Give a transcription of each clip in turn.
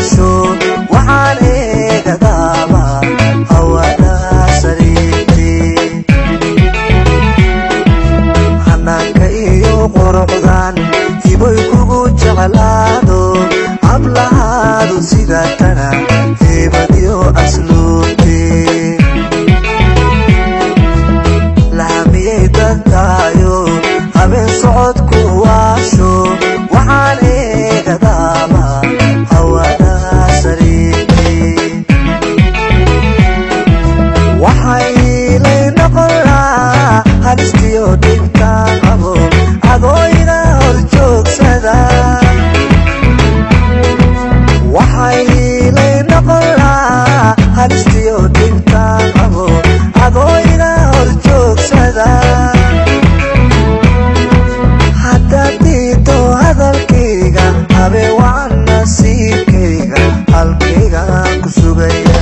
waasho waxaan eegadaaba hawada sariirtii hanaanka iyo quruxdan hiboy kugu jeclaado hablahaadu sidaatana heebadiyo asluubtii lahamiyay dadkaayo habeen socodku waasho waxaan eegadaaba hawada sariirtii waxaylay noqonlaa halistiyo dhibtaan qabo adooyda hor joogsada waxaylay noqonlaa halistiyo dhibtaan qabo adooyda hor joogsada haddaad diido hadalkayga habeen wacan nasiibkayga halkaygaan ku sugaya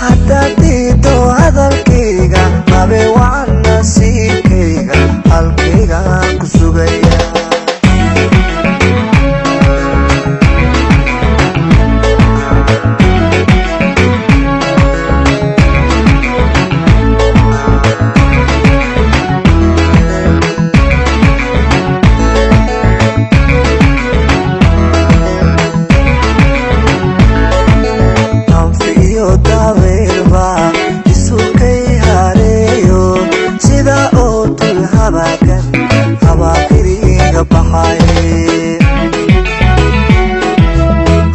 haddaad diido hadalkayga habeen wacan nasiibkayga halkaygaan ku sugaya dabeelba isukay hareeyo sida oo tul habakan habaaqiriga baxay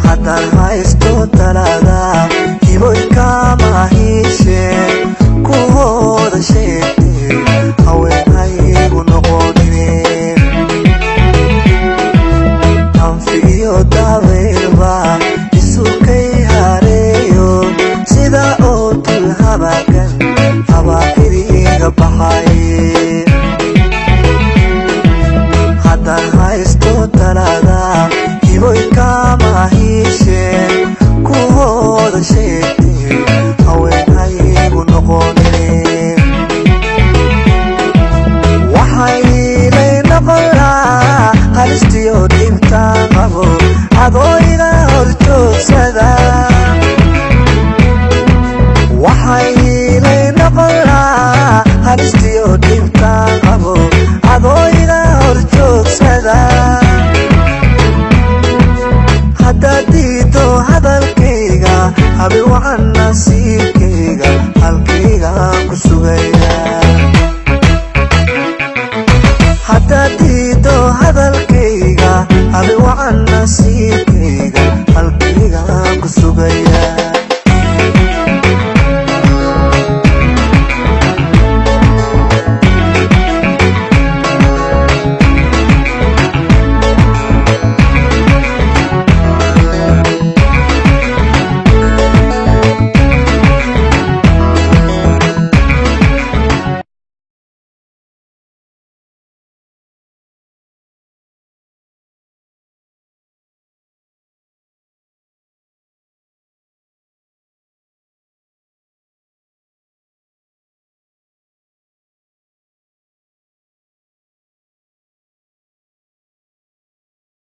haddaan haysto talada hiboy kama hiisheen kuhooda sheegtee haweenhaygu noqonine anfiyo dabeelba isukay hareeyo sida oo tul habakan habaaqiriga baxay haddaan haysto talada hiboy kama hiisheen kuhooda sheegtee haweenhaygu noqonine waxaylay noqonlaa halistiyo dhibtaan qabo adooyda hor joogsada waxaylay noqonlaa halistiyo dhibtaan qabo adooyda hor joogsada haddaad diido hadalkayga habeen wacan nasiibkayga halkaygaan ku sugaya haddaad diido hadalkayga habeen wacan nasiibkayga halkaygaan ku sugaya